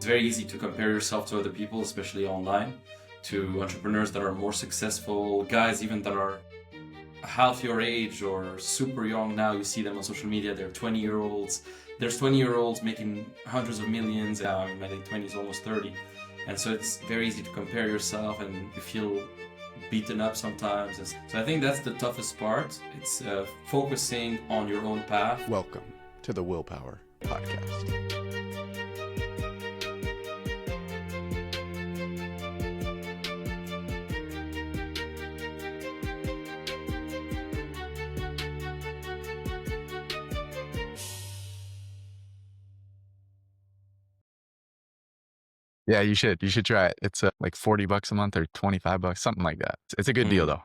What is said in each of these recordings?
It's very easy to compare yourself to other people, especially online, to entrepreneurs that are more successful, guys even that are half your age or super young now. You see them on social media, they're 20-year-olds. There's 20-year-olds making hundreds of millions. I'm in my late 20s, almost 30. And so it's very easy to compare yourself and you feel beaten up sometimes. And so I think that's the toughest part. It's focusing on your own path. Welcome to the Willpower podcast. Yeah, you should try it. It's like $40 a month or $25, something like that. It's a good deal though.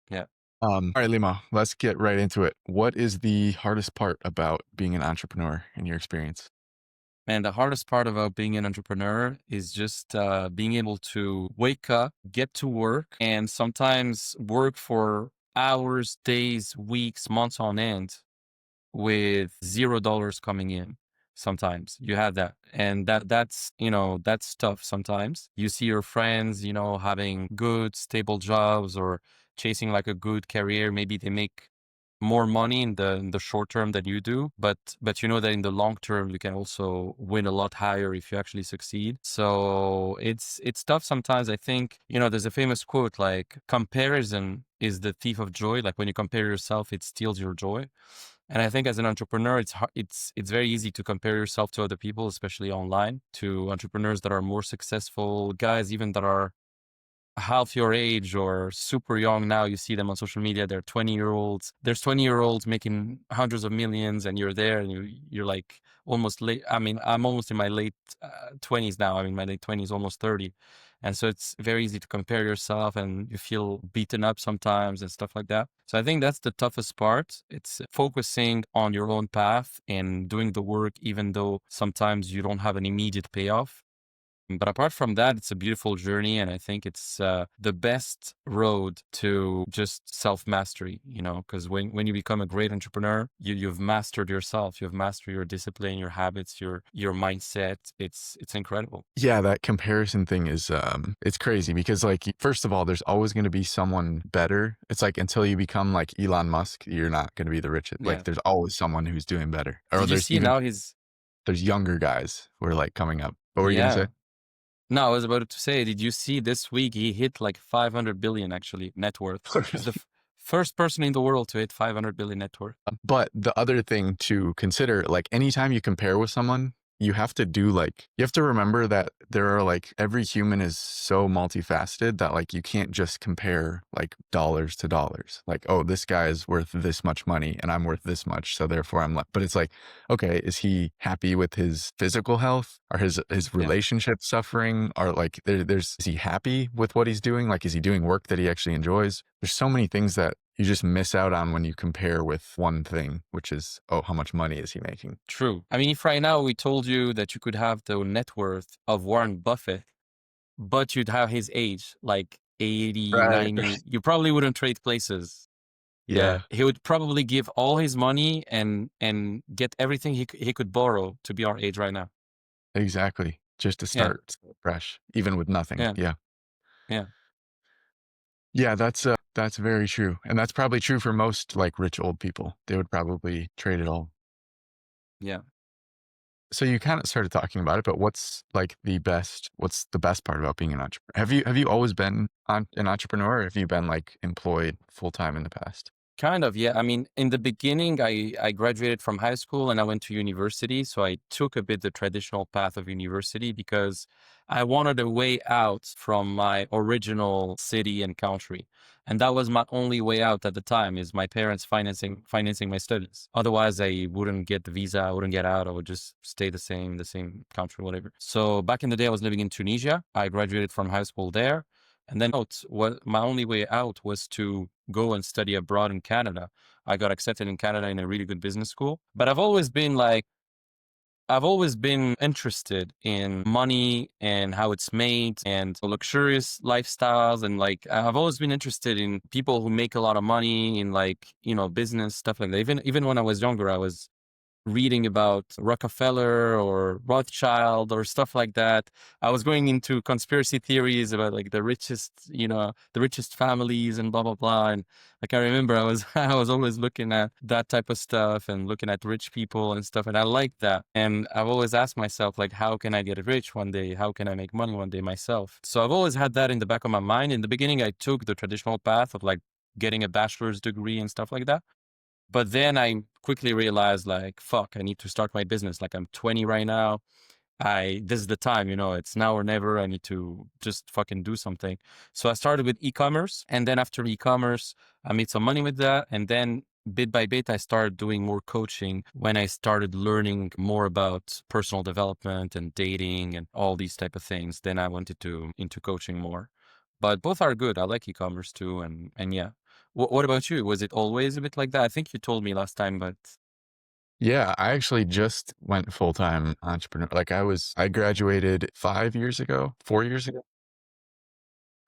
Yeah. All right, Limo, let's get right into it. What is the hardest part about being an entrepreneur in your experience? And the hardest part about being an entrepreneur is just being able to wake up, get to work, and sometimes work for hours, days, weeks, months on end with $0 coming in. Sometimes you have that, and that's tough. Sometimes you see your friends having good stable jobs or chasing like a good career. Maybe they make more money in the short term than you do, but you know that in the long term you can also win a lot higher if you actually succeed. So it's tough sometimes. I think there's a famous quote like, comparison is the thief of joy. Like when you compare yourself, it steals your joy. And I think as an entrepreneur, it's very easy to compare yourself to other people, especially online, to entrepreneurs that are more successful, guys even that are half your age or super young now. You see them on social media, they're 20-year-olds. There's 20-year-olds making hundreds of millions, and you're there and you're like almost late. I mean, I'm almost in my late 20s now. I'm in my late 20s, almost 30. And so it's very easy to compare yourself and you feel beaten up sometimes and stuff like that. So I think that's the toughest part. It's focusing on your own path and doing the work, even though sometimes you don't have an immediate payoff. But apart from that, it's a beautiful journey. And I think it's the best road to just self-mastery, because when you become a great entrepreneur, you've mastered yourself, you've mastered your discipline, your habits, your mindset. It's incredible. Yeah, that comparison thing is, it's crazy because like, first of all, there's always going to be someone better. It's like, until you become like Elon Musk, you're not going to be the richest. Yeah. Like there's always someone who's doing better. Or Did you see now there's younger guys who are like coming up. What were you going to say? No, I was about to say, did you see this week he hit like 500 billion actually net worth? He's the first person in the world to hit 500 billion net worth. But the other thing to consider, like anytime you compare with someone, you have to remember that there are like, every human is so multifaceted that like, you can't just compare like dollars to dollars. Like, oh, this guy is worth this much money and I'm worth this much, so therefore I'm left. But it's like, okay, is he happy with his physical health? Are his relationship suffering? Or like, is he happy with what he's doing? Like, is he doing work that he actually enjoys? There's so many things that you just miss out on when you compare with one thing, which is, oh, how much money is he making? True. I mean, if right now we told you that you could have the net worth of Warren Buffett, but you'd have his age, like 80, Right. 90, you probably wouldn't trade places. Yeah. He would probably give all his money and get everything he could borrow to be our age right now. Exactly. Just to start fresh, even with nothing. Yeah. Yeah, that's very true. And that's probably true for most like rich old people. They would probably trade it all. Yeah. So you kind of started talking about it, but what's the best part about being an entrepreneur? Have you always been an entrepreneur, or have you been like employed full time in the past? Kind of, yeah. I mean, in the beginning, I graduated from high school and I went to university. So I took a bit the traditional path of university because I wanted a way out from my original city and country. And that was my only way out at the time, is my parents financing my studies. Otherwise, I wouldn't get the visa, I wouldn't get out, I would just stay the same country, whatever. So back in the day, I was living in Tunisia. I graduated from high school there. And then my only way out was to go and study abroad in Canada. I got accepted in Canada in a really good business school. But I've always been interested in money and how it's made and luxurious lifestyles. And like, I've always been interested in people who make a lot of money in business, stuff like that. Even when I was younger, I was reading about Rockefeller or Rothschild or stuff like that. I was going into conspiracy theories about like the richest, the richest families and blah blah blah. And like I remember I was I was always looking at that type of stuff and looking at rich people and stuff. And I like that. And I've always asked myself, like, how can I get rich one day? How can I make money one day myself? So I've always had that in the back of my mind. In the beginning, I took the traditional path of like getting a bachelor's degree and stuff like that. But then I quickly realized, like, fuck, I need to start my business. Like, I'm 20 right now. This is the time, it's now or never. I need to just fucking do something. So I started with e-commerce. And then after e-commerce, I made some money with that. And then bit by bit, I started doing more coaching when I started learning more about personal development and dating and all these type of things. Then I went into coaching more. But both are good. I like e-commerce too. And yeah. What about you? Was it always a bit like that? I think you told me last time, but Yeah, I actually just went full-time entrepreneur. Like I graduated 5 years ago, 4 years ago.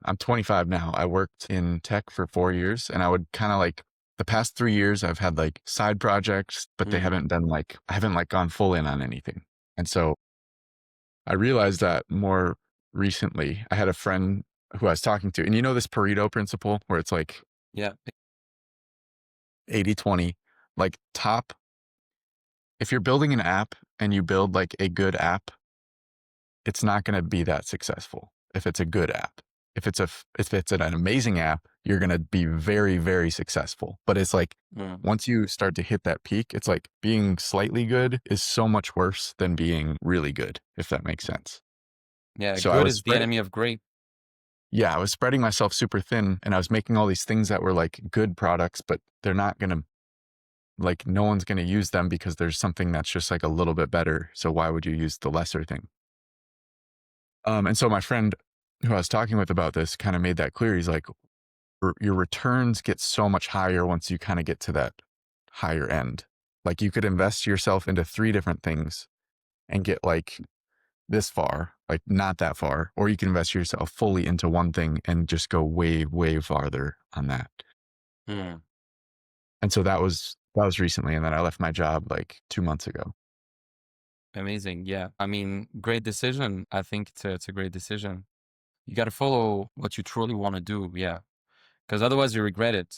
I'm 25 now. I worked in tech for 4 years, and I would kind of like the past 3 years, I've had like side projects, but they mm, haven't been like, I haven't like gone full in on anything. And so I realized that more recently. I had a friend who I was talking to, and you know this Pareto principle where it's like yeah. 80/20, like top, if you're building an app and you build like a good app, it's not going to be that successful if it's a good app. If it's an amazing app, you're going to be very, very successful. But it's like Mm. once you start to hit that peak, it's like being slightly good is so much worse than being really good, if that makes sense. Yeah, So I good was is the spreading, enemy of great. yeah, I was spreading myself super thin, and I was making all these things that were like good products, but they're not going to, like, no one's going to use them because there's something that's just like a little bit better. So why would you use the lesser thing? And so my friend who I was talking with about this kind of made that clear. He's like, your returns get so much higher once you kind of get to that higher end. Like you could invest yourself into three different things and get like this far, like not that far, or you can invest yourself fully into one thing and just go way, way farther on that. Mm. And so that was recently. And then I left my job like 2 months ago. Amazing. Yeah. I mean, great decision. I think it's a great decision. You got to follow what you truly want to do. Yeah. Because otherwise you regret it.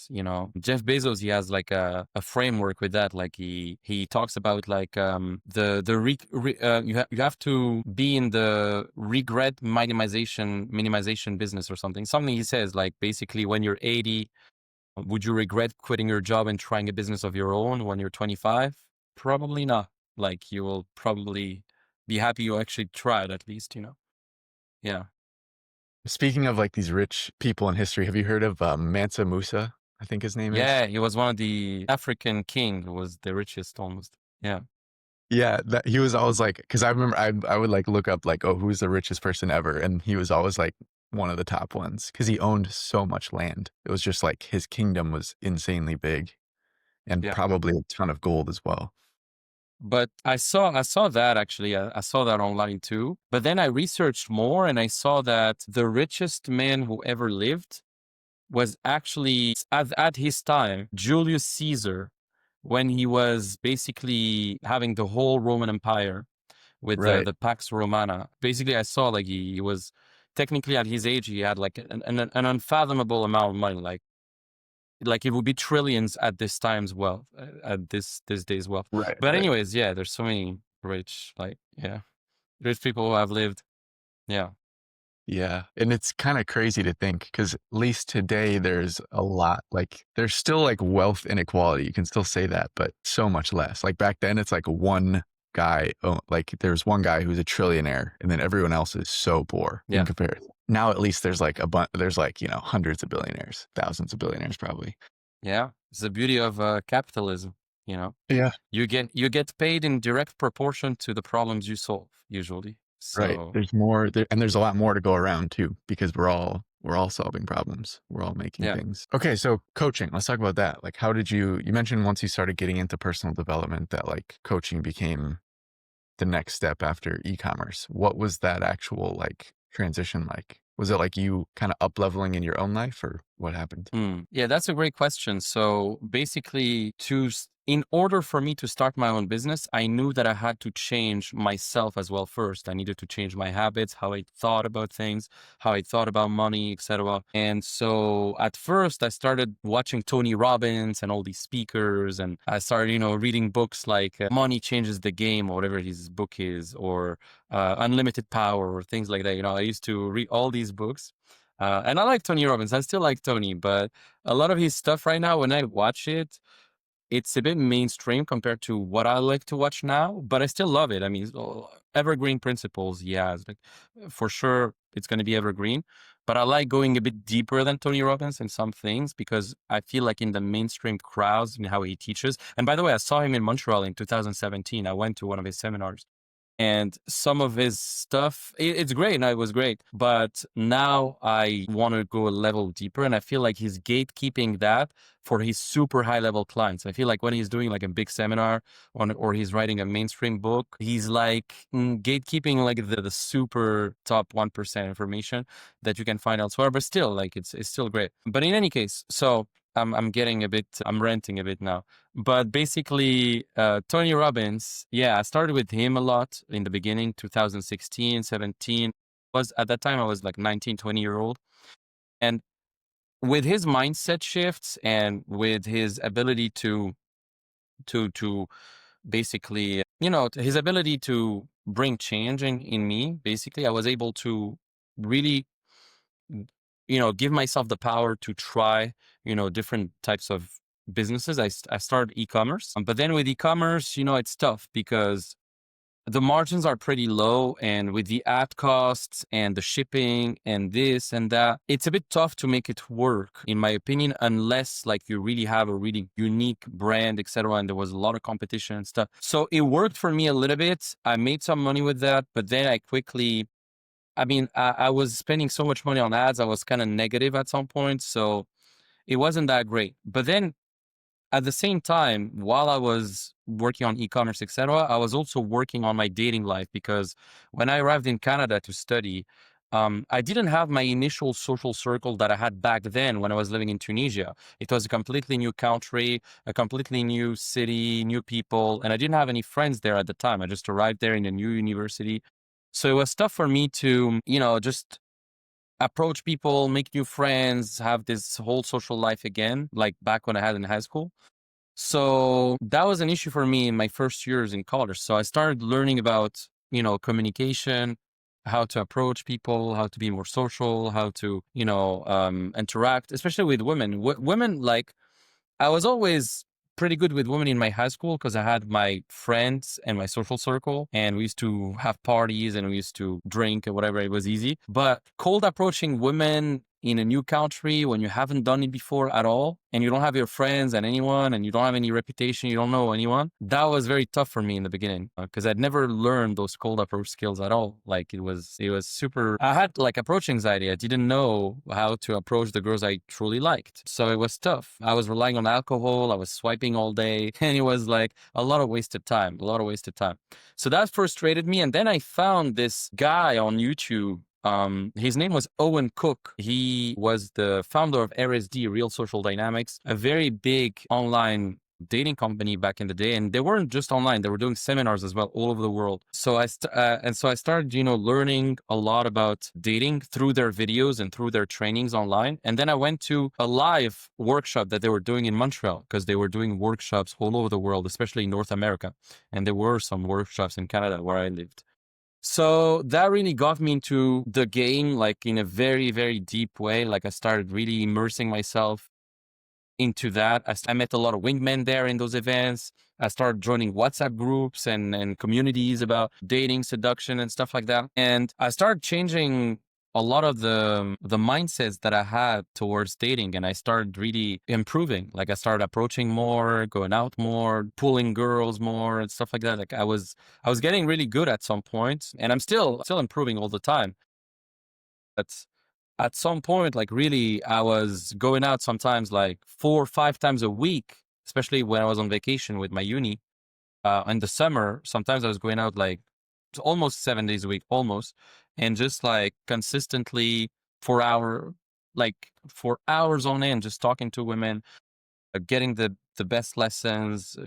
Jeff Bezos, he has like a framework with that. Like he talks about like you have to be in the regret minimization business or something he says, like basically when you're 80, would you regret quitting your job and trying a business of your own when you're 25? Probably not. Like you will probably be happy you actually tried at least. Yeah. Speaking of like these rich people in history, have you heard of Mansa Musa? I think his name is. Yeah, he was one of the African king who was the richest almost. Yeah. Yeah, that he was always like, because I remember I would like look up like, oh, who's the richest person ever, and he was always like one of the top ones because he owned so much land. It was just like his kingdom was insanely big and Yeah. probably a ton of gold as well. But I saw that actually. I saw that online too. But then I researched more and I saw that the richest man who ever lived was actually at his time Julius Caesar, when he was basically having the whole Roman Empire with the Right. the Pax Romana. Basically, I saw like he was technically at his age he had like an unfathomable amount of money. Like it would be trillions at this time's wealth, at this day's wealth. Right. But Right. anyways, yeah, there's so many rich people who have lived. Yeah, Yeah. And it's kind of crazy to think because at least today there's a lot, like there's still like wealth inequality. You can still say that, but so much less. Like back then it's like one guy, like there's one guy who's a trillionaire and then everyone else is so poor in yeah, comparison. Now at least there's like a bunch, there's like, hundreds of billionaires, thousands of billionaires probably. yeah. It's the beauty of capitalism. You know, Yeah. you get paid in direct proportion to the problems you solve usually. Right. So There's more there, and there's a lot more to go around too, because we're all solving problems. We're all making yeah. things. Okay, so coaching. Let's talk about that. Like how did you mentioned once you started getting into personal development that like coaching became the next step after e-commerce. What was that actual like transition like? Was it like you kind of up leveling in your own life or what happened? Yeah, that's a great question. So basically, in order for me to start my own business, I knew that I had to change myself as well first. I needed to change my habits, how I thought about things, how I thought about money, etc. And so at first, I started watching Tony Robbins and all these speakers, and I started, reading books like Money Changes the Game, or whatever his book is, or Unlimited Power, or things like that. I used to read all these books. And I like Tony Robbins. I still like Tony, but a lot of his stuff right now, when I watch it, it's a bit mainstream compared to what I like to watch now, but I still love it. I mean, evergreen principles, yeah, it's like, for sure it's going to be evergreen, but I like going a bit deeper than Tony Robbins in some things because I feel like in the mainstream crowds and how he teaches. And by the way, I saw him in Montreal in 2017. I went to one of his seminars. And some of his stuff, it's great. And it was great. But now I want to go a level deeper. And I feel like he's gatekeeping that for his super high level clients. I feel like when he's doing like a big seminar or he's writing a mainstream book, he's like gatekeeping like the super top 1% information that you can find elsewhere. But still, like it's still great. But in any case, so I'm ranting a bit now. But basically, Tony Robbins, yeah, I started with him a lot in the beginning, 2016, 17. At that time, I was like 19, 20-year-old. And with his mindset shifts and with his ability to basically, his ability to bring change in me, basically, I was able to really give myself the power to try, different types of businesses. I started e-commerce, but then with e-commerce, it's tough because the margins are pretty low, and with the ad costs and the shipping and this and that, it's a bit tough to make it work, in my opinion, unless like you really have a really unique brand, etc. And there was a lot of competition and stuff. So it worked for me a little bit. I made some money with that, but then I was spending so much money on ads. I was kind of negative at some point. So it wasn't that great. But then at the same time, while I was working on e-commerce, etc., I was also working on my dating life because when I arrived in Canada to study, I didn't have my initial social circle that I had back then when I was living in Tunisia. It was a completely new country, a completely new city, new people, and I didn't have any friends there at the time. I just arrived there in a new university. So it was tough for me to, just approach people, make new friends, have this whole social life again, like back when I had in high school. So that was an issue for me in my first years in college. So I started learning about, communication, how to approach people, how to be more social, how to, interact, especially with women. Women, like, I was always pretty good with women in my high school because I had my friends and my social circle, and we used to have parties and we used to drink and whatever. It was easy. But cold approaching women in a new country when you haven't done it before at all, and you don't have your friends and anyone, and you don't have any reputation, you don't know anyone, that was very tough for me in the beginning because I'd never learned those cold approach skills at all. Like it was super, I had like approach anxiety. I didn't know how to approach the girls I truly liked. So it was tough. I was relying on alcohol. I was swiping all day, and it was like a lot of wasted time, So that frustrated me. And then I found this guy on YouTube. His name was Owen Cook. He was the founder of RSD, Real Social Dynamics, a very big online dating company back in the day. And they weren't just online; they were doing seminars as well all over the world. So I started, learning a lot about dating through their videos and through their trainings online. And then I went to a live workshop that they were doing in Montreal because they were doing workshops all over the world, especially in North America. And there were some workshops in Canada where I lived. So that really got me into the game, like in a very, very deep way. Like I started really immersing myself into that. I met a lot of wingmen there in those events. I started joining WhatsApp groups and communities about dating, seduction, and stuff like that. And I started changing a lot of the mindsets that I had towards dating, and I started really improving. Like I started approaching more, going out more, pulling girls more, and stuff like that. Like I was getting really good at some point, and I'm still improving all the time. But at some point, like really, I was going out sometimes like 4 or 5 times a week, especially when I was on vacation with my uni. In the summer, sometimes I was going out like almost 7 days a week, almost, and just like consistently 4 hour, like for hours on end, just talking to women, getting the best lessons,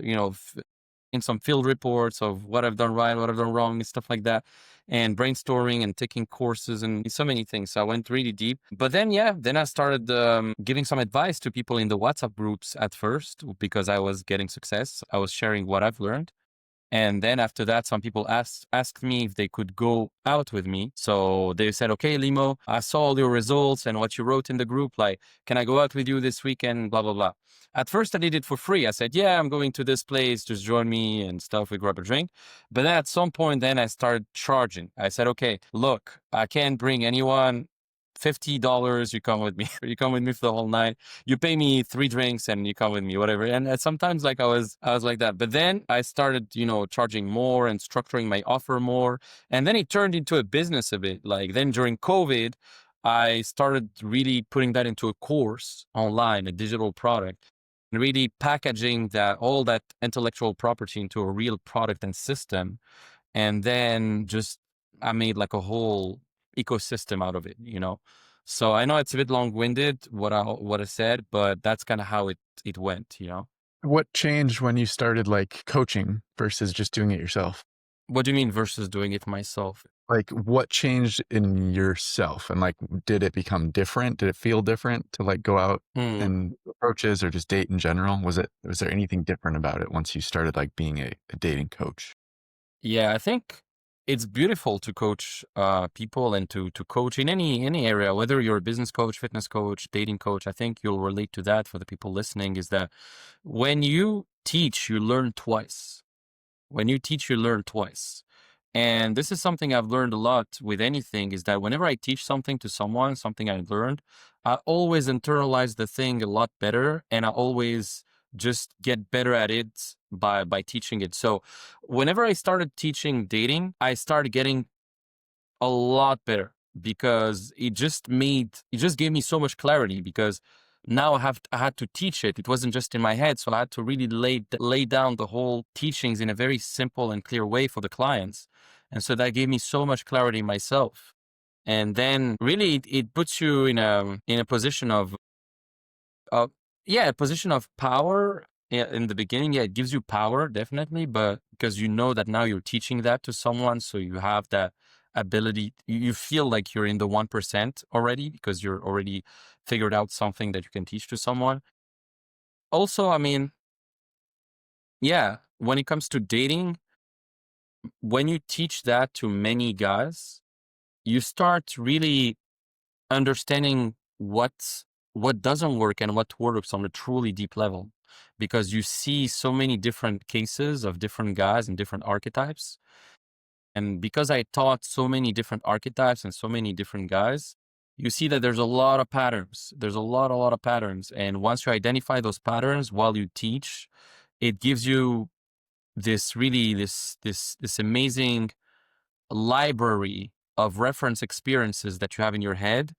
in some field reports of what I've done right, what I've done wrong, and stuff like that, and brainstorming and taking courses and so many things. So I went really deep. But then, yeah, then I started giving some advice to people in the WhatsApp groups at first because I was getting success. I was sharing what I've learned. And then after that, some people asked me if they could go out with me. So they said, okay, Limo, I saw all your results and what you wrote in the group. Like, can I go out with you this weekend? Blah, blah, blah. At first, I did it for free. I said, yeah, I'm going to this place. Just join me and stuff. We grab a drink. But then at some point, then I started charging. I said, okay, look, I can't bring anyone. $50, you come with me. You come with me for the whole night. You pay me 3 drinks and you come with me, whatever. And sometimes like I was like that. But then I started, charging more and structuring my offer more. And then it turned into a business a bit. Like then during COVID, I started really putting that into a course online, a digital product, and really packaging all that intellectual property into a real product and system. And then just I made like a whole ecosystem out of it. So I know it's a bit long-winded what I said, but that's kind of how it went. What changed when you started like coaching versus just doing it yourself? What do you mean versus doing it myself? Like what changed in yourself and like did it become different? Did it feel different to like go out Hmm. and approaches or just date in general? Was there anything different about it once you started like being a dating coach? Yeah, I think it's beautiful to coach people and to coach in any area, whether you're a business coach, fitness coach, dating coach. I think you'll relate to that for the people listening. Is that when you teach, you learn twice. When you teach, you learn twice. And this is something I've learned a lot with anything is that whenever I teach something to someone, something I learned, I always internalize the thing a lot better and I always just get better at it by teaching it. So whenever I started teaching dating, I started getting a lot better because it just gave me so much clarity because now I had to teach it. It wasn't just in my head. So I had to really lay down the whole teachings in a very simple and clear way for the clients. And so that gave me so much clarity myself. And then really it puts you in a position of yeah, a position of power in the beginning. Yeah, it gives you power, definitely, but because you know that now you're teaching that to someone, so you have that ability. You feel like you're in the 1% already because you're already figured out something that you can teach to someone. Also, I mean, yeah, when it comes to dating, when you teach that to many guys, you start really understanding what doesn't work and what works on a truly deep level because you see so many different cases of different guys and different archetypes. And because I taught so many different archetypes and so many different guys, you see that there's a lot of patterns. There's a lot of patterns. And once you identify those patterns while you teach, it gives you this amazing library of reference experiences that you have in your head,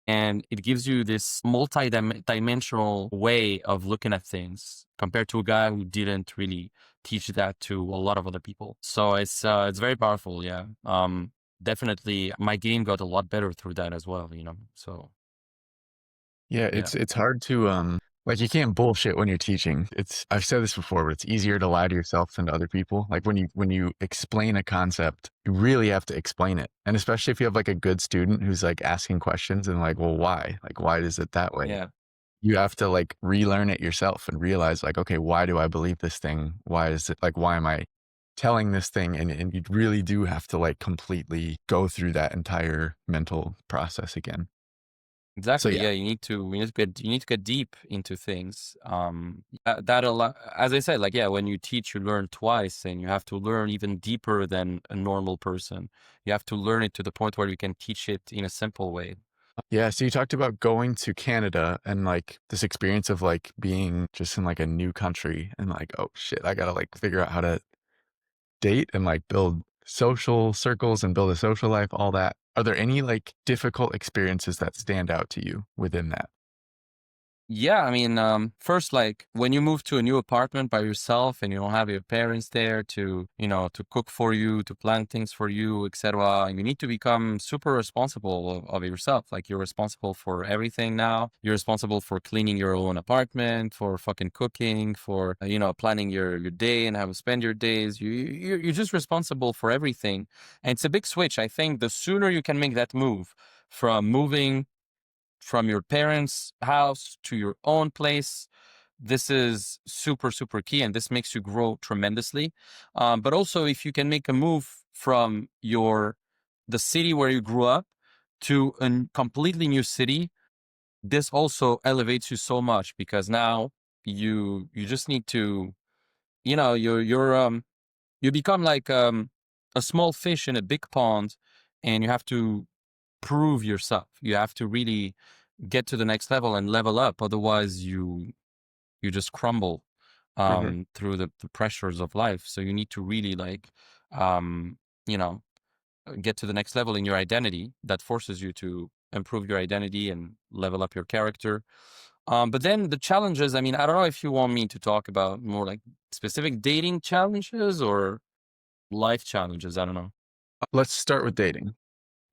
and it gives you this multi-dimensional way of looking at things compared to a guy who didn't really teach that to a lot of other people. So it's very powerful. Yeah. Definitely my game got a lot better through that as well. So Yeah, yeah. it's hard to like you can't bullshit when you're teaching. I've said this before, but it's easier to lie to yourself than to other people. Like when you explain a concept, you really have to explain it. And especially if you have like a good student who's like asking questions and like, well, why? Like why is it that way? Yeah. You have to like relearn it yourself and realize like, okay, why do I believe this thing? Why is it like why am I telling this thing? And you really do have to like completely go through that entire mental process again. So Exactly. yeah. Yeah, you need to get deep into things. That a lot, as I said, like yeah, when you teach, you learn twice, and you have to learn even deeper than a normal person. You have to learn it to the point where you can teach it in a simple way. Yeah, so you talked about going to Canada and like this experience of like being just in like a new country and like, oh shit, I gotta like figure out how to date and like build social circles and build a social life, all that. Are there any like difficult experiences that stand out to you within that? Yeah, I mean, first, like when you move to a new apartment by yourself and you don't have your parents there to, to cook for you, to plan things for you, etc., you need to become super responsible of yourself. Like you're responsible for everything now. You're responsible for cleaning your own apartment, for fucking cooking, for planning your day and how to spend your days. You're just responsible for everything, and it's a big switch. I think the sooner you can make that move from moving from your parents' house to your own place. This is super, super key, and this makes you grow tremendously. But also, if you can make a move from the city where you grew up to a completely new city, this also elevates you so much because now you just need to, you become like a small fish in a big pond, and you have to prove yourself. You have to really get to the next level and level up. Otherwise, you just crumble Hmm. through the pressures of life. So you need to really like, um, you know, get to the next level in your identity that forces you to improve your identity and level up your character. But then the challenges, I mean, I don't know if you want me to talk about more like specific dating challenges or life challenges. I don't know. Let's start with dating.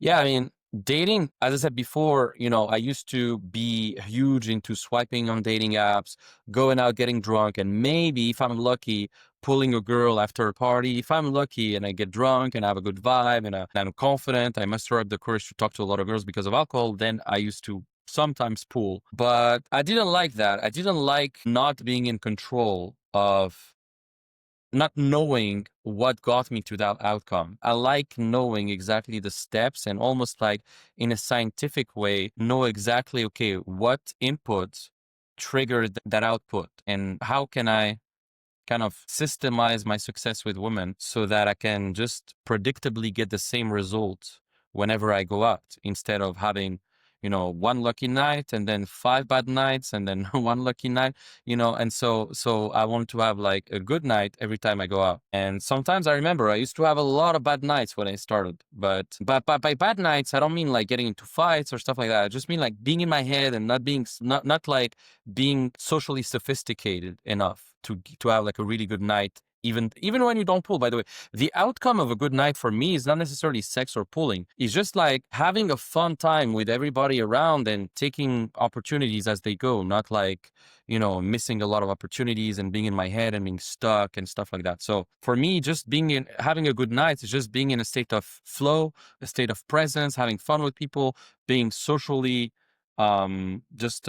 Yeah, I mean, dating, as I said before, I used to be huge into swiping on dating apps, going out, getting drunk, and maybe if I'm lucky, pulling a girl after a party. If I'm lucky and I get drunk and I have a good vibe and I'm confident, I muster up the courage to talk to a lot of girls because of alcohol, then I used to sometimes pull. But I didn't like that. I didn't like not being in control of not knowing what got me to that outcome. I like knowing exactly the steps and almost like in a scientific way, know exactly, okay, what input triggered that output and how can I kind of systemize my success with women so that I can just predictably get the same result whenever I go out instead of having, one lucky night and then five bad nights and then one lucky night, and so I want to have like a good night every time I go out. And sometimes I remember I used to have a lot of bad nights when I started, but by bad nights, I don't mean like getting into fights or stuff like that. I just mean like being in my head and not being, not like being socially sophisticated enough to have like a really good night, even when you don't pull. By the way, the outcome of a good night for me is not necessarily sex or pulling. It's just like having a fun time with everybody around and taking opportunities as they go, not like missing a lot of opportunities and being in my head and being stuck and stuff like that. So for me, just having a good night is just being in a state of flow, a state of presence, having fun with people, being socially just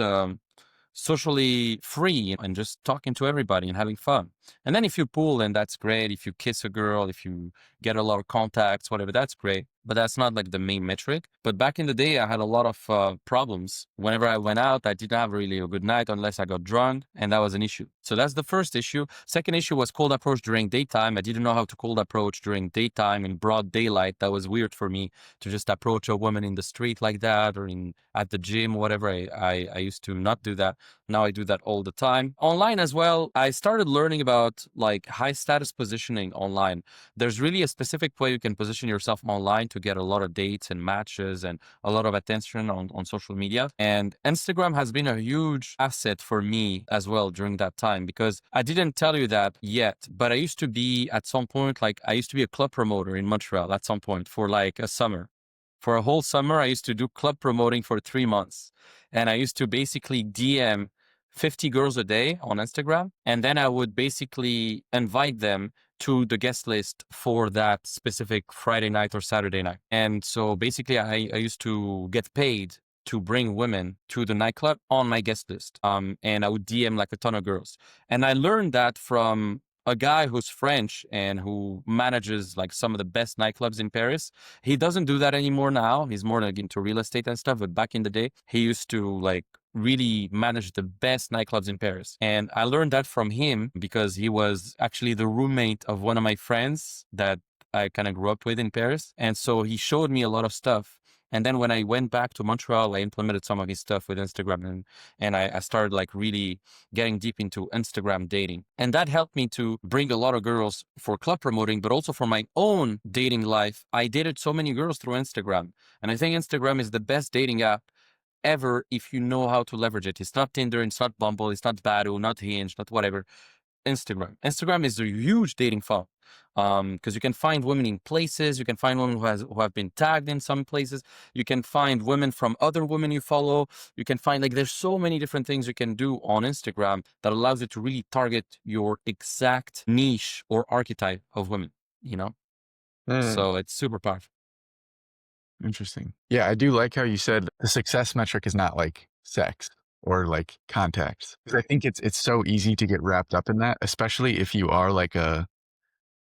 socially free and just talking to everybody and having fun. And then if you pull, then that's great. If you kiss a girl, if you get a lot of contacts, whatever, that's great. But that's not like the main metric. But back in the day, I had a lot of problems. Whenever I went out, I didn't have really a good night unless I got drunk. And that was an issue. So that's the first issue. Second issue was cold approach during daytime. I didn't know how to cold approach during daytime in broad daylight. That was weird for me to just approach a woman in the street like that or at the gym, whatever. I used to not do that. Now I do that all the time. Online as well, I started learning about like high status positioning online. There's really a specific way you can position yourself online to get a lot of dates and matches and a lot of attention on social media. And Instagram has been a huge asset for me as well during that time because I didn't tell you that yet, but I used to be at some point, like I used to be a club promoter in Montreal at some point for like a summer. For a whole summer, I used to do club promoting for 3 months. And I used to basically DM 50 girls a day on Instagram. And then I would basically invite them to the guest list for that specific Friday night or Saturday night. And so basically, I used to get paid to bring women to the nightclub on my guest list. And I would DM like a ton of girls. And I learned that from a guy who's French and who manages like some of the best nightclubs in Paris. He doesn't do that anymore now. He's more like into real estate and stuff. But back in the day, he used to like really manage the best nightclubs in Paris. And I learned that from him because he was actually the roommate of one of my friends that I kind of grew up with in Paris. And so he showed me a lot of stuff. And then when I went back to Montreal, I implemented some of his stuff with Instagram and I started like really getting deep into Instagram dating. And that helped me to bring a lot of girls for club promoting, but also for my own dating life. I dated so many girls through Instagram. And I think Instagram is the best dating app ever if you know how to leverage it. It's not Tinder, it's not Bumble, it's not Badoo, not Hinge, not whatever. Instagram. Instagram is a huge dating phone because you can find women in places. You can find women who have been tagged in some places. You can find women from other women you follow. You can find, like, there's so many different things you can do on Instagram that allows you to really target your exact niche or archetype of women, you know? Mm, So it's super powerful. interesting. Yeah, I do like how you said the success metric is not like sex or like contacts. Because I think it's so easy to get wrapped up in that, especially if you are like a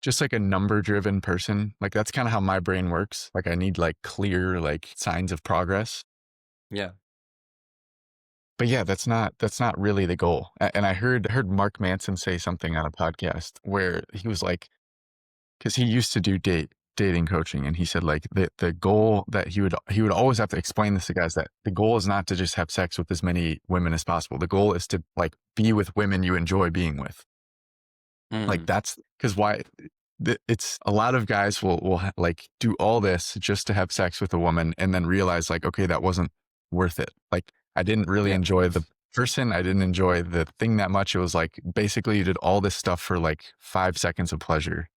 just like a number driven person. Like that's kind of how my brain works. Like I need like clear like signs of progress. Yeah. But yeah, that's not really the goal. And I heard Mark Manson say something on a podcast where he was like, because he used to do dating coaching, and he said like the goal that he would always have to explain this to guys, that the goal is not to just have sex with as many women as possible. The goal is to like be with women you enjoy being with. Like Mm, that's because why it's a lot of guys will like do all this just to have sex with a woman and then realize like, okay, that wasn't worth it. Like I didn't really yeah. enjoy the person. I didn't enjoy the thing that much. It was like basically you did all this stuff for like 5 seconds of pleasure.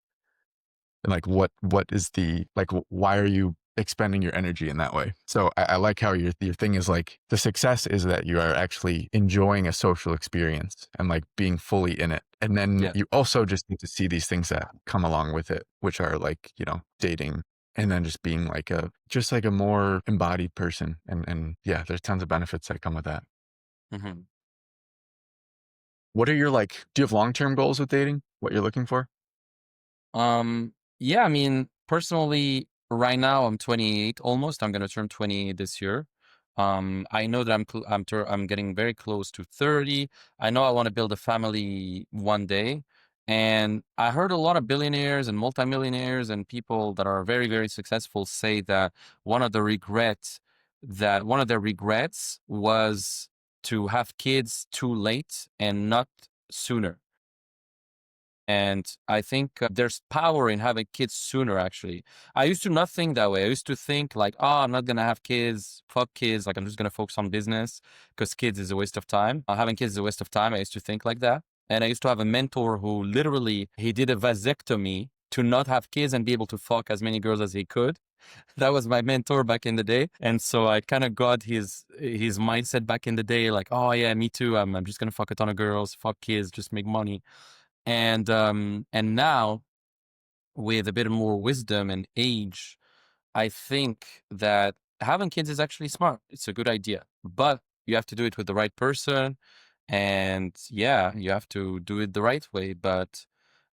And like what is the like why are you expending your energy in that way? So I like how your thing is like the success is that you are actually enjoying a social experience and like being fully in it. And then Yeah. you also just need to see these things that come along with it, which are like, dating, and then just being like a more embodied person. And yeah, there's tons of benefits that come with that. Hmm. What are your like, do you have long-term goals with dating? What you're looking for? Yeah, I mean, personally, right now I'm 28 almost. I'm gonna turn 28 this year. I know that I'm getting very close to 30. I know I want to build a family one day. And I heard a lot of billionaires and multimillionaires and people that are very, very successful say that one of their regrets was to have kids too late and not sooner. And I think there's power in having kids sooner, actually. I used to not think that way. I used to think like, oh, I'm not going to have kids, fuck kids. Like, I'm just going to focus on business because kids is a waste of time. Having kids is a waste of time. I used to think like that. And I used to have a mentor who literally, he did a vasectomy to not have kids and be able to fuck as many girls as he could. That was my mentor back in the day. And so I kind of got his mindset back in the day, like, oh yeah, me too. I'm just going to fuck a ton of girls, fuck kids, just make money. And now, with a bit more wisdom and age, I think that having kids is actually smart. It's a good idea, but you have to do it with the right person. And yeah, you have to do it the right way. But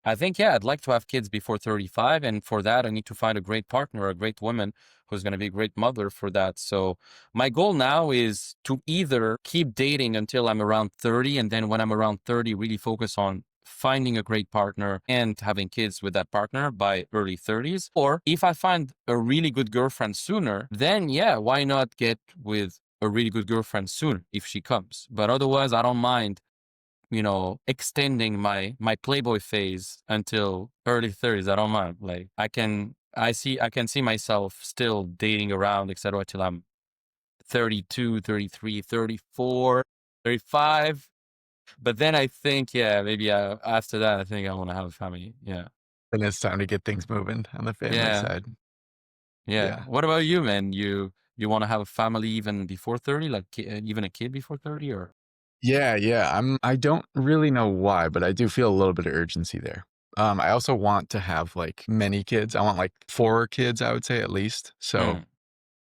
I think, yeah, I'd like to have kids before 35. And for that, I need to find a great partner, a great woman who's going to be a great mother for that. So my goal now is to either keep dating until I'm around 30. And then when I'm around 30, really focus on finding a great partner and having kids with that partner by early 30s. Or if I find a really good girlfriend sooner, then yeah, why not get with a really good girlfriend soon if she comes? But otherwise, I don't mind, extending my playboy phase until early 30s. I don't mind. Like, I can see myself still dating around, etc., till I'm 32, 33, 34, 35. But then I think, yeah, maybe after that, I think I want to have a family. Yeah. And it's time to get things moving on the family Yeah. side. Yeah. Yeah. What about you, man? You want to have a family even before 30, like even a kid before 30, or? Yeah, yeah. I don't really know why, but I do feel a little bit of urgency there. I also want to have like many kids. I want like 4 kids, I would say at least. So Mm,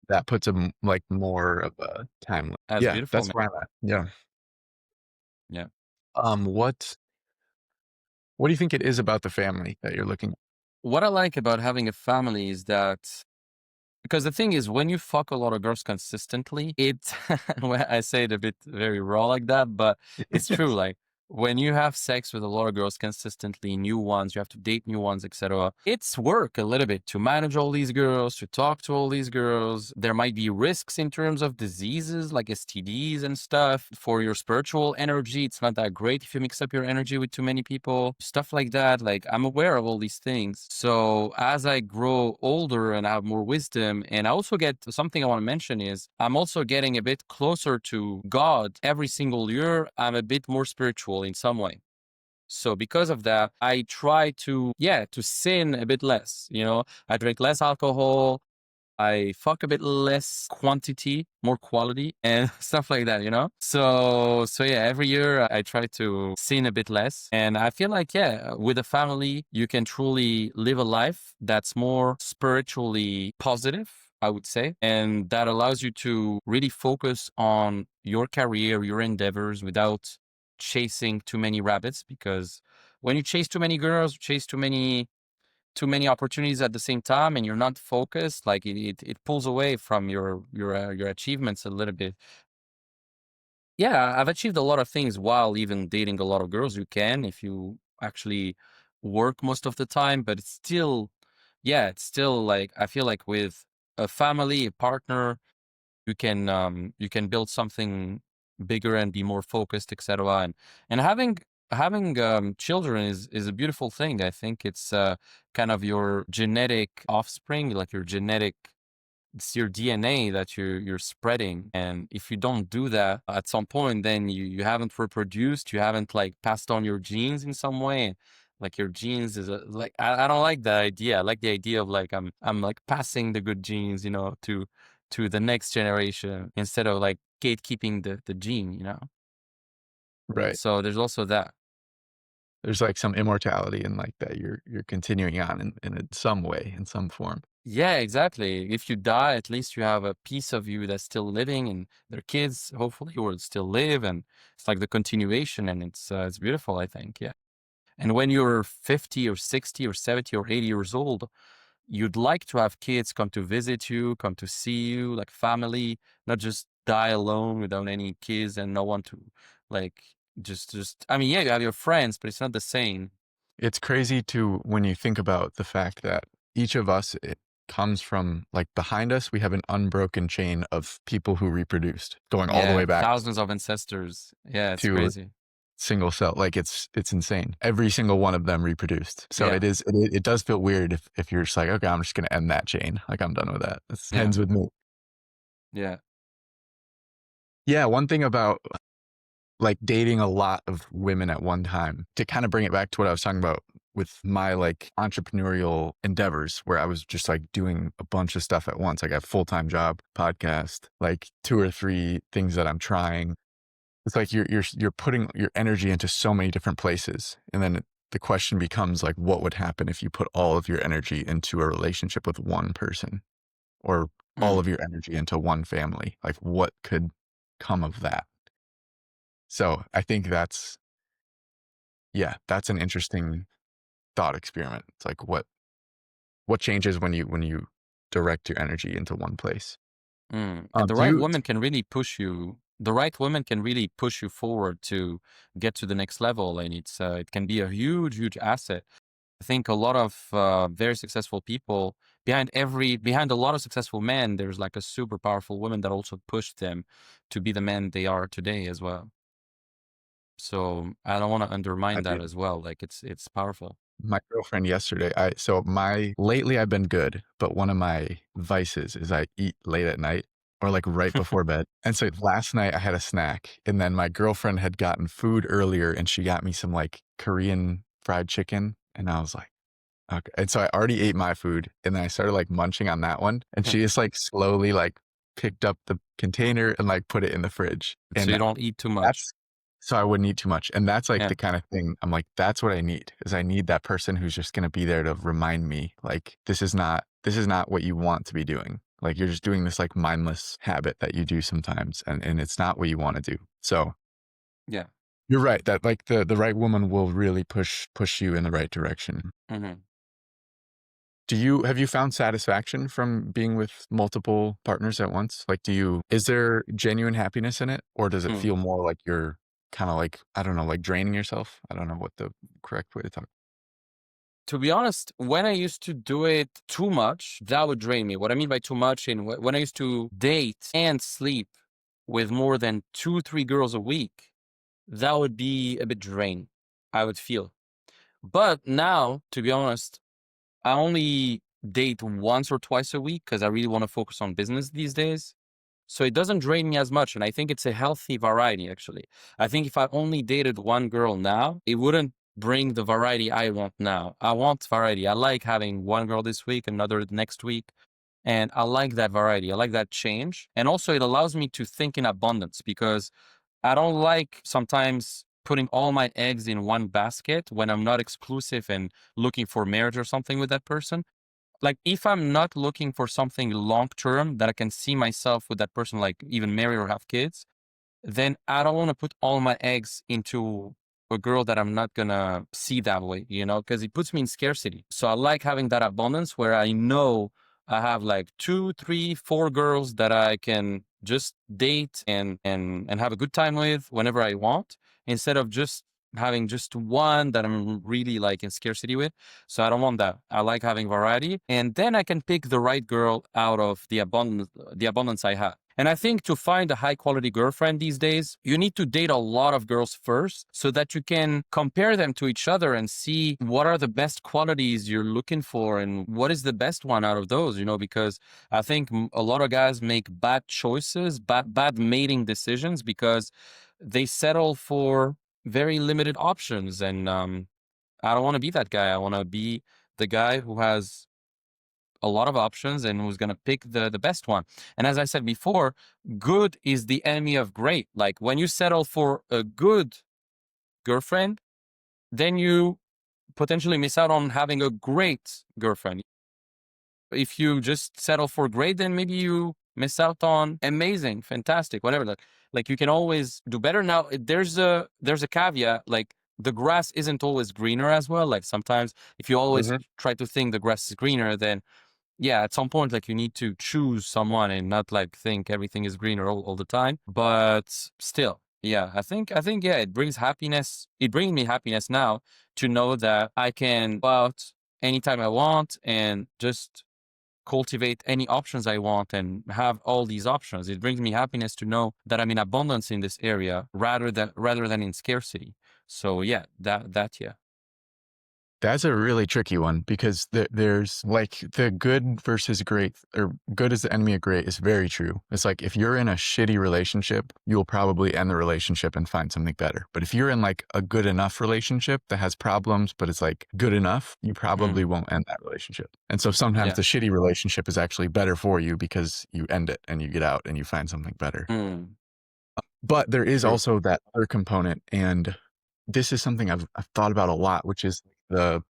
that puts like more of a time. that's Yeah, beautiful, that's man. where I'm at. Yeah. Yeah. What do you think it is about the family that you're looking? What I like about having a family is that, because the thing is, when you fuck a lot of girls consistently, well, I say it a bit very raw like that, but it's true. Like, when you have sex with a lot of girls consistently, new ones, you have to date new ones, etc. It's work a little bit to manage all these girls, to talk to all these girls. There might be risks in terms of diseases like STDs and stuff. For your spiritual energy, it's not that great if you mix up your energy with too many people, stuff like that. Like, I'm aware of all these things. So as I grow older and have more wisdom, and I also get something I want to mention is I'm also getting a bit closer to God every single year. I'm a bit more spiritual in some way. So because of that, I try to, to sin a bit less. I drink less alcohol. I fuck a bit less quantity, more quality and stuff like that. So yeah, every year I try to sin a bit less. And I feel like, with a family, you can truly live a life that's more spiritually positive, I would say. And that allows you to really focus on your career, your endeavors without chasing too many rabbits. Because when you chase too many girls, chase too many opportunities at the same time and you're not focused, like it pulls away from your achievements a little bit. Yeah, I've achieved a lot of things while even dating a lot of girls. You can if you actually work most of the time, but it's still like I feel like with a family, a partner, you can build something bigger and be more focused, etc. And having children is a beautiful thing. I think it's kind of your genetic offspring, like it's your DNA that you're spreading. And if you don't do that at some point, then you haven't reproduced, you haven't like passed on your genes in some way. Like your genes is like I don't like that idea. I like the idea of like I'm like passing the good genes, to the next generation instead of like gatekeeping the gene. Right. So there's also that. There's like some immortality in like that you're continuing on in some way, in some form. Yeah, exactly. If you die, at least you have a piece of you that's still living, and their kids hopefully will still live, and it's like the continuation, and it's beautiful, I think. Yeah. And when you're 50 or 60 or 70 or 80 years old, you'd like to have kids come to visit you, come to see you, like family, not just die alone without any kids and no one to like just I mean, yeah, you have your friends, but it's not the same. It's crazy to when you think about the fact that each of us, it comes from like behind us, we have an unbroken chain of people who reproduced going all the Yeah, way back thousands of ancestors. Yeah, it's to crazy. single cell. Like it's insane. Every single one of them reproduced. So Yeah, it does feel weird if you're just like, okay, I'm just going to end that chain. Like I'm done with that. This yeah, ends with me. yeah. Yeah. One thing about like dating a lot of women at one time to kind of bring it back to what I was talking about with my like entrepreneurial endeavors where I was just like doing a bunch of stuff at once. I got a full-time job, podcast, like 2 or 3 things that I'm trying. It's like you're putting your energy into so many different places. And then the question becomes like, what would happen if you put all of your energy into a relationship with one person or all Mm, of your energy into one family? Like what could come of that? So I think that's an interesting thought experiment. It's like what changes when you direct your energy into one place? And the Do right you woman can really push you. The right woman can really push you forward to get to the next level, and it can be a huge, huge asset. I think a lot of very successful people behind a lot of successful men, there's like a super powerful woman that also pushed them to be the men they are today as well. So I don't want to I undermine that do. as well. Like it's powerful. My girlfriend yesterday, my lately I've been good, but one of my vices is I eat late at night or like right before bed. And so last night I had a snack and then my girlfriend had gotten food earlier and she got me some like Korean fried chicken. And I was like, okay. And so I already ate my food and then I started like munching on that one. And she just like slowly like picked up the container and like put it in the fridge. So And you don't eat too much. that's so I wouldn't eat too much, and that's, like, Yeah, the kinda thing I'm like, "That's what I need," is I need that person who's just gonna be there to remind me, like, "This is not what you want to be doing." Like, you're just doing this, like, mindless habit that you do sometimes, and it's not what you wanna do. So, yeah. you're right that, like, the right woman will really push you in the right direction. Hmm. Have you found satisfaction from being with multiple partners at once? Like, is there genuine happiness in it, or does it feel more like you're kind of like, I don't know, like draining yourself. I don't know what the correct way to talk. To be honest, when I used to do it too much, that would drain me. What I mean by too much, in when I used to date and sleep with more than two, three girls a week, that would be a bit draining, I would feel. But now, to be honest, I only date once or twice a week because I really want to focus on business these days. So it doesn't drain me as much. And I think it's a healthy variety, actually. I think if I only dated one girl now, it wouldn't bring the variety I want now. I want variety. I like having one girl this week, another next week. And I like that variety. I like that change. And also, it allows me to think in abundance because I don't like sometimes putting all my eggs in one basket when I'm not exclusive and looking for marriage or something with that person. Like if I'm not looking for something long term that I can see myself with that person, like even marry or have kids, then I don't want to put all my eggs into a girl that I'm not gonna see that way, because it puts me in scarcity. So I like having that abundance where I know I have like two, three, four girls that I can just date and have a good time with whenever I want, instead of just having just one that I'm really like in scarcity with. So I don't want that. I like having variety, and then I can pick the right girl out of the abundance I have. And I think to find a high quality girlfriend these days, you need to date a lot of girls first so that you can compare them to each other and see what are the best qualities you're looking for and what is the best one out of those, because I think a lot of guys make bad choices, bad mating decisions because they settle for very limited options. And I don't want to be that guy. I want to be the guy who has a lot of options and who's going to pick the best one. And as I said before, good is the enemy of great. Like when you settle for a good girlfriend, then you potentially miss out on having a great girlfriend. If you just settle for great, then maybe you miss out on amazing, fantastic, whatever. Like you can always do better. Now there's a caveat, like the grass isn't always greener as well. Like sometimes if you always Hmm. try to think the grass is greener, then yeah, at some point, like you need to choose someone and not like think everything is greener all the time. But still, yeah, I think, yeah, it brings happiness. It brings me happiness now to know that I can go out anytime I want and just cultivate any options I want and have all these options. It brings me happiness to know that I'm in abundance in this area rather than in scarcity. So yeah, that yeah. That's a really tricky one because there's like the good versus great, or good is the enemy of great is very true. It's like if you're in a shitty relationship, you'll probably end the relationship and find something better. But if you're in like a good enough relationship that has problems, but it's like good enough, you probably Mm, won't end that relationship. And so sometimes yeah. the shitty relationship is actually better for you because you end it and you get out and you find something better. Mm, But there is true. also that other component, and this is something I've thought about a lot, which is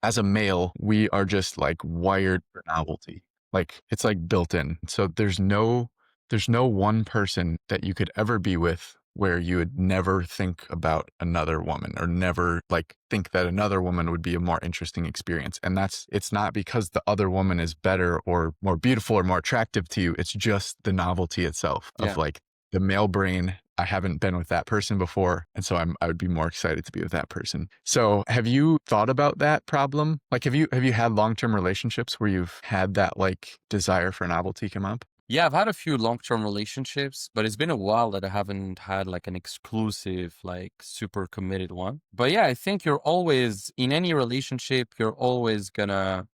as a male, we are just like wired for novelty. Like it's like built in. So there's no one person that you could ever be with where you would never think about another woman or never like think that another woman would be a more interesting experience. And it's not because the other woman is better or more beautiful or more attractive to you. It's just the novelty itself of Yeah. like the male brain. I haven't been with that person before, and so I would be more excited to be with that person. So, have you thought about that problem? Like, have you had long-term relationships where you've had that like desire for novelty come up? Yeah, I've had a few long-term relationships, but it's been a while that I haven't had like an exclusive, like super committed one. But yeah, I think you're always in any relationship, you're always gonna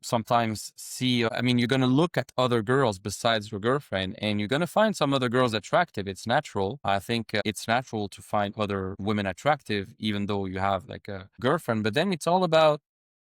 sometimes see, I mean, you're gonna look at other girls besides your girlfriend and you're gonna find some other girls attractive. It's natural. I think it's natural to find other women attractive, even though you have like a girlfriend. But then it's all about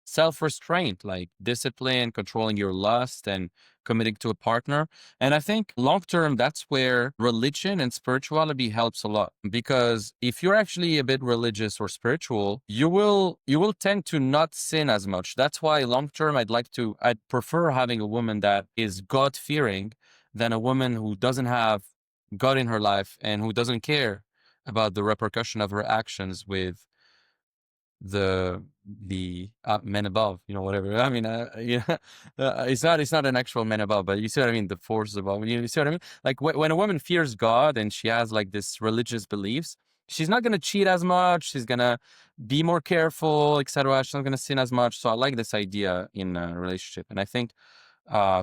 self-restraint, like discipline, controlling your lust and committing to a partner. And I think long term, that's where religion and spirituality helps a lot. Because if you're actually a bit religious or spiritual, you will tend to not sin as much. That's why long term I'd prefer having a woman that is God fearing than a woman who doesn't have God in her life and who doesn't care about the repercussion of her actions with the men above, whatever. I mean, yeah, it's not an actual men above, but you see what I mean. The forces above. You see what I mean? Like when a woman fears God and she has like this religious beliefs, she's not gonna cheat as much. She's gonna be more careful, etc. She's not gonna sin as much. So I like this idea in a relationship, and I think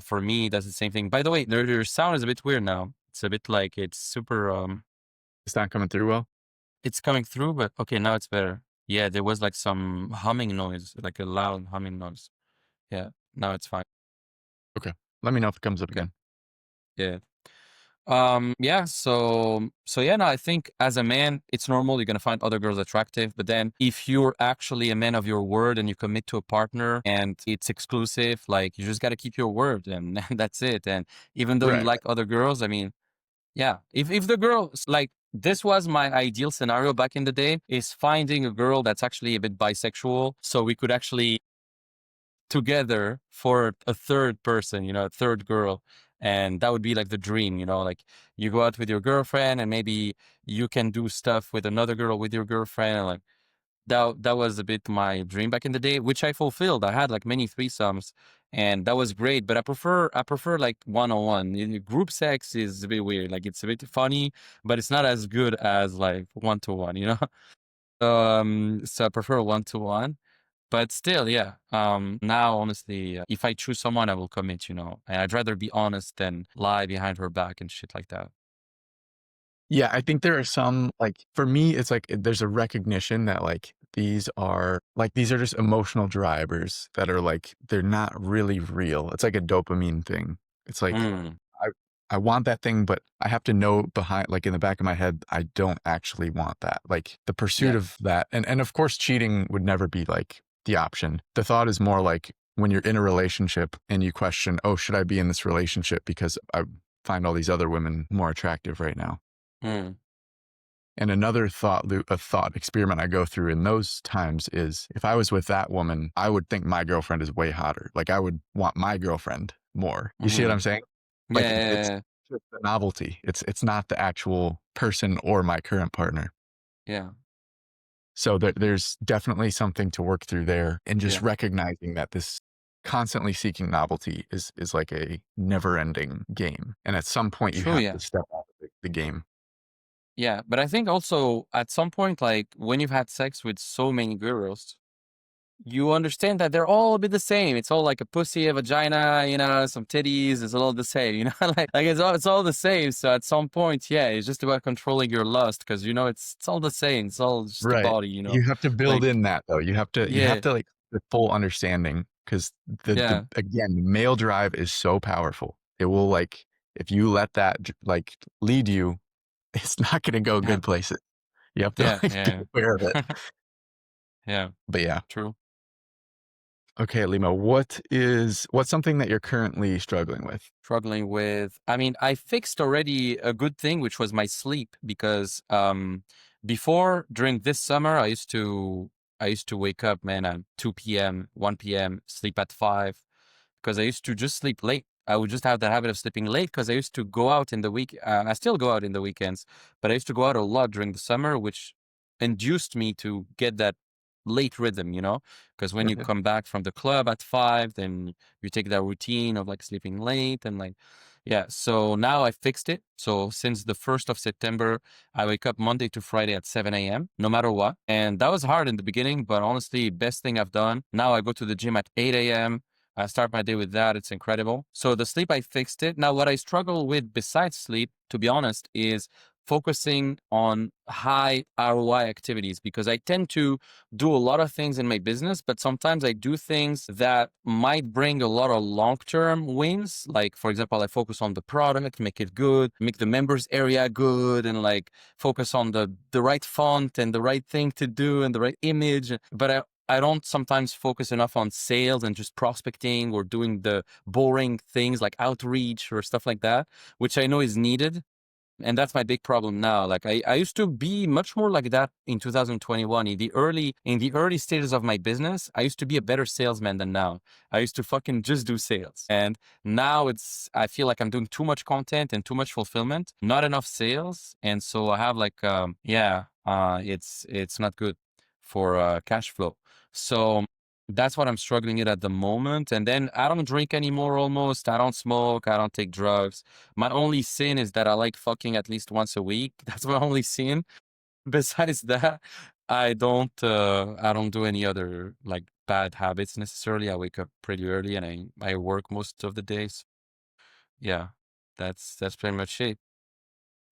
for me that's the same thing. By the way, their sound is a bit weird now. It's a bit like it's super. It's not coming through well. It's coming through, but okay, now it's better. Yeah, there was like some humming noise, like a loud humming noise. Yeah, now it's fine. Okay. Let me know if it comes up Okay. again. Yeah. Yeah, so yeah, no, I think as a man, it's normal. You're gonna find other girls attractive, but then if you're actually a man of your word and you commit to a partner and it's exclusive, like you just gotta keep your word and that's it. And even though you Right. like other girls, I mean, yeah, if the girl like this was my ideal scenario back in the day, is finding a girl that's actually a bit bisexual, so we could actually together for a third person, you know, a third girl. And that would be like the dream, you know, like you go out with your girlfriend and maybe you can do stuff with another girl with your girlfriend. And like that was a bit my dream back in the day, which I fulfilled. I had like many threesomes and that was great, but I prefer like one-on-one. Group sex is a bit weird. Like it's a bit funny, but it's not as good as like one-to-one, you know? So I prefer one-to-one. But still, yeah. Now, honestly, if I choose someone, I will commit, you know. And I'd rather be honest than lie behind her back and shit like that. Yeah, I think there are some, like, for me, it's like there's a recognition that these are just emotional drivers that are like, they're not really real. It's like a dopamine thing. It's like, Mm, I I want that thing, but I have to know behind, like, in the back of my head, I don't actually want that. Like, the pursuit yeah. of that, and of course, cheating would never be like the option. The thought is more like when you're in a relationship and you question, oh, should I be in this relationship because I find all these other women more attractive right now? Mm, And another a thought experiment I go through in those times is, if I was with that woman, I would think my girlfriend is way hotter. Like, I would want my girlfriend more. You see what I'm mm. saying? Yeah, Like, yeah, it's yeah, just the novelty. It's not the actual person or my current partner. yeah, So there's definitely something to work through there, and just yeah. recognizing that this constantly seeking novelty is like a never-ending game. And at some point, you True, have yeah. to step out of the game. Yeah. But I think also at some point, like when you've had sex with so many girls, you understand that they're all a bit the same. It's all like a pussy, a vagina, you know, some titties. It's all the same, you know, like it's all the same. So at some point, yeah, it's just about controlling your lust because you know it's all the same. It's all just the Right. body, you know, You have to build like in that though. You have yeah, to like the full understanding, because the yeah, again, male drive is so powerful. It will, like, if you let that like lead you, it's not going to go yeah, good places. You have to yeah, like be yeah, aware of it. yeah. But yeah. True. Okay, Limo, what's something that you're currently struggling with? Struggling with, I mean, I fixed already a good thing, which was my sleep, because before, during this summer, I used to wake up, man, at 2 p.m., 1 p.m., sleep at 5, because I used to just sleep late. I would just have the habit of sleeping late because I used to go out in the week. I still go out in the weekends, but I used to go out a lot during the summer, which induced me to get that late rhythm, you know? Because when you Okay. come back from the club at 5, then you take that routine of like sleeping late and like, yeah. So now I fixed it. So since the 1st of September, I wake up Monday to Friday at 7 a.m., no matter what. And that was hard in the beginning, but honestly, best thing I've done. Now I go to the gym at 8 a.m. I start my day with that. It's incredible. So the sleep, I fixed it. Now, what I struggle with besides sleep, to be honest, is focusing on high ROI activities, because I tend to do a lot of things in my business, but sometimes I do things that might bring a lot of long-term wins. Like, for example, I focus on the product, make it good, make the members area good, and like focus on the right font and the right thing to do and the right image. But I don't sometimes focus enough on sales and just prospecting or doing the boring things like outreach or stuff like that, which I know is needed. And that's my big problem now. Like I used to be much more like that in 2021. In the early stages of my business, I used to be a better salesman than now. I used to fucking just do sales. And now I feel like I'm doing too much content and too much fulfillment, not enough sales. And so I have like it's not good for cash flow. So that's what I'm struggling with at the moment. And then I don't drink anymore almost. I don't smoke. I don't take drugs. My only sin is that I like fucking at least once a week. That's my only sin. Besides that, I don't do any other like bad habits necessarily. I wake up pretty early and I work most of the days. Yeah, that's pretty much it.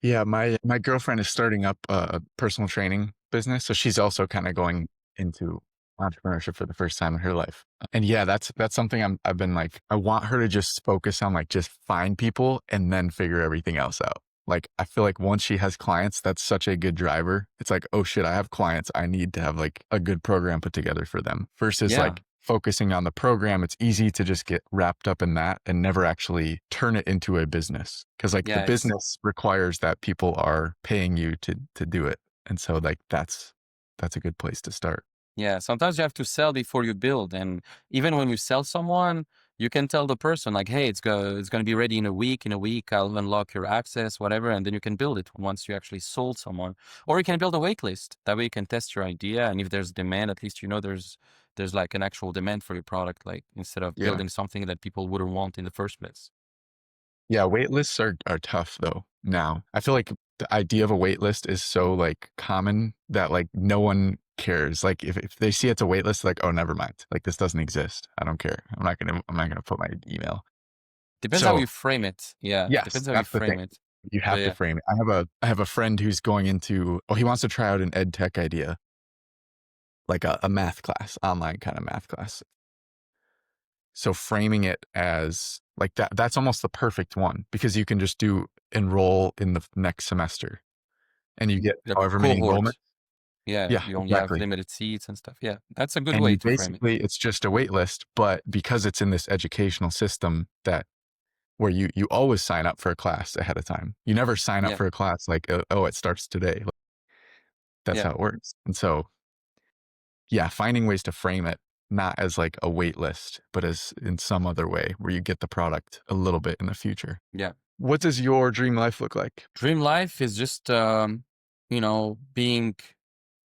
Yeah, my girlfriend is starting up a personal training business, so she's also kind of going into entrepreneurship for the first time in her life. And yeah, that's something I've been like, I want her to just focus on like just find people and then figure everything else out. Like I feel like once she has clients, that's such a good driver. It's like, oh shit, I have clients. I need to have like a good program put together for them. Versus Yeah, like focusing on the program, it's easy to just get wrapped up in that and never actually turn it into a business. Cause like the yeah, it's business requires that people are paying you to do it. And so like that's a good place to start. Yeah, sometimes you have to sell before you build, and even when you sell someone, you can tell the person like, "Hey, it's gonna be ready in a week. In a week, I'll unlock your access, whatever," and then you can build it once you actually sold someone. Or you can build a wait list. That way, you can test your idea, and if there's demand, at least you know there's like an actual demand for your product, like instead of Yeah. building something that people wouldn't want in the first place. Yeah, wait lists are tough though now. I feel like the idea of a wait list is so like common that like no one cares. Like if they see it's a wait list, like, oh, never mind. Like this doesn't exist. I don't care. I'm not gonna put my email. Depends how So you frame it. Yeah, yes, depends how you that's the thing. frame it. You But have to yeah, frame it. I have a friend who's going into he wants to try out an ed tech idea, like a math class, online kind of math class. So framing it as like that's almost the perfect one because you can just do enroll in the next semester and you get the however many enrollments. cohort. Yeah, Yeah, you only have exactly. limited seats and stuff. Yeah, that's a good And way you to frame it. basically it's just a wait list, but because it's in this educational system that where you always sign up for a class ahead of time. You never sign up Yeah, for a class like, oh, it starts today. Like, that's yeah, how it works. And so, yeah, finding ways to frame it not as like a wait list, but as in some other way where you get the product a little bit in the future. yeah. What does your dream life look like? Dream life is just, being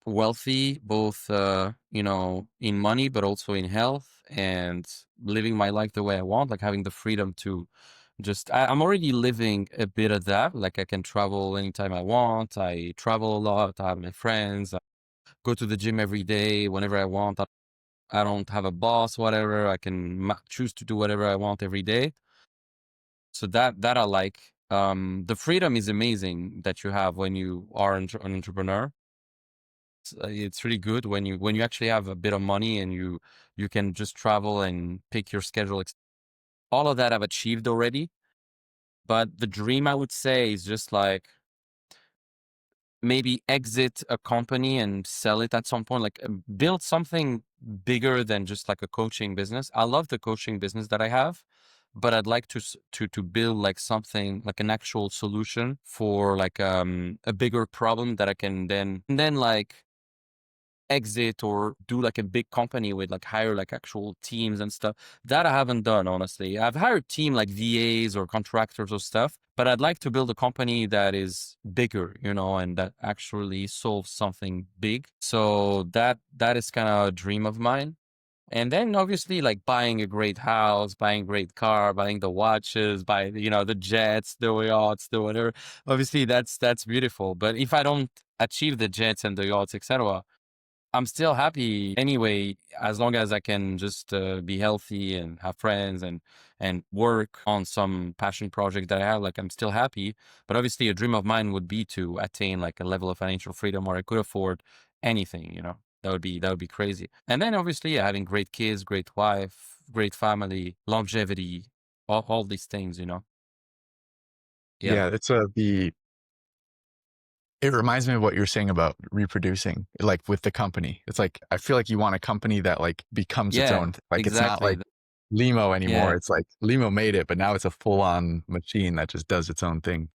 wealthy, both, in money, but also in health, and living my life the way I want, like having the freedom to I'm already living a bit of that. Like I can travel anytime I want. I travel a lot. I have my friends. I go to the gym every day whenever I want. I don't have a boss, whatever. I can choose to do whatever I want every day. So that I like. The freedom is amazing that you have when you are an entrepreneur. It's really good when you actually have a bit of money and you can just travel and pick your schedule. All of that I've achieved already. But the dream I would say is just like maybe exit a company and sell it at some point, like build something bigger than just like a coaching business. I love the coaching business that I have, but I'd like to build like something like an actual solution for like a bigger problem that I can then like exit or do like a big company with like hire like actual teams and stuff that I haven't done. Honestly, I've hired team like VAs or contractors or stuff, but I'd like to build a company that is bigger, and that actually solves something big. So that is kind of a dream of mine. And then obviously like buying a great house, buying a great car, buying the watches, buy the jets, the yachts, the whatever. Obviously that's beautiful, but if I don't achieve the jets and the yachts, etc., I'm still happy anyway, as long as I can just be healthy and have friends and work on some passion project that I have. Like I'm still happy, but obviously a dream of mine would be to attain like a level of financial freedom where I could afford anything. That would be crazy. And then obviously yeah, having great kids, great wife, great family, longevity, all these things. Yeah, Yeah, it's the it reminds me of what you're saying about reproducing, like with the company. It's like I feel like you want a company that like becomes its yeah, own. Like it's not exactly. like Limo anymore. Yeah, It's like Limo made it, but now it's a full on machine that just does its own thing.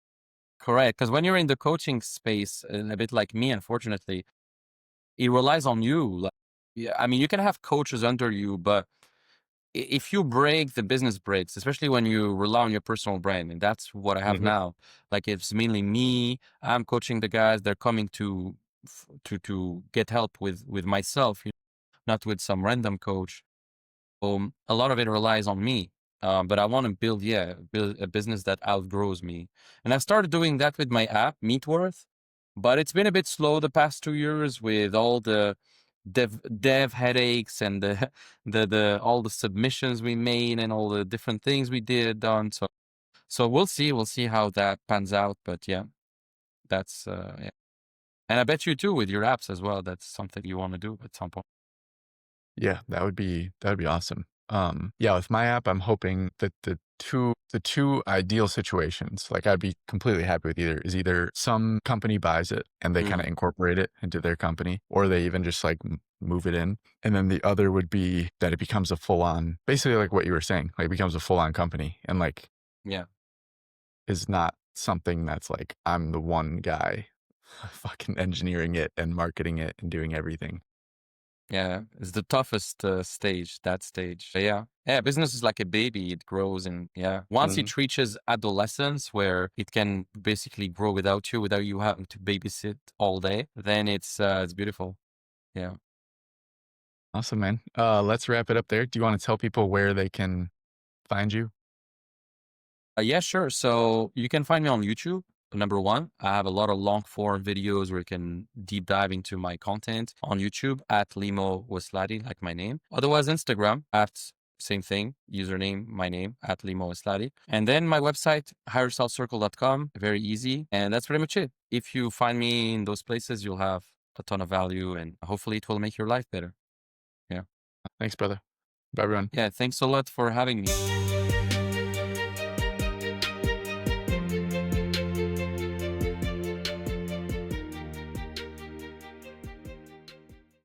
correct. Because when you're in the coaching space, a bit like me, unfortunately, it relies on you. Like, yeah, I mean, you can have coaches under you, but if you break, the business breaks, especially when you rely on your personal brand. And that's what I have Mhm. now. Like it's mainly me. I'm coaching the guys. They're coming to get help with myself, not with some random coach. A lot of it relies on me. But I want to build a business that outgrows me. And I've started doing that with my app, Meetworth. But it's been a bit slow the past 2 years with all the dev headaches and the the all the submissions we made and all the different things we done. So we'll see how that pans out. But yeah, that's yeah. And I bet you too with your apps as well. That's something you want to do at some point. Yeah, that would be awesome. Yeah, with my app, I'm hoping that the two ideal situations, like I'd be completely happy with either some company buys it and they kind of Mm, incorporate it into their company, or they even just like move it in. And then the other would be that it becomes a full on, basically like what you were saying, like it becomes a full on company and like yeah. is not something that's like I'm the one guy fucking engineering it and marketing it and doing everything. Yeah, it's the toughest stage, that stage. But yeah. Yeah, business is like a baby. It grows and yeah. Once Mhm. it reaches adolescence where it can basically grow without you having to babysit all day, then it's beautiful. Yeah. Awesome, man. Let's wrap it up there. Do you want to tell people where they can find you? Yeah, sure. So you can find me on YouTube. Number one, I have a lot of long form videos where you can deep dive into my content on YouTube at Limo Oueslati, like my name. Otherwise, Instagram at same thing, username, my name at Limo Oueslati. And then my website, higherselfcircle.com, very easy. And that's pretty much it. If you find me in those places, you'll have a ton of value and hopefully it will make your life better. Yeah. Thanks, brother. Bye, everyone. Yeah. Thanks a lot for having me.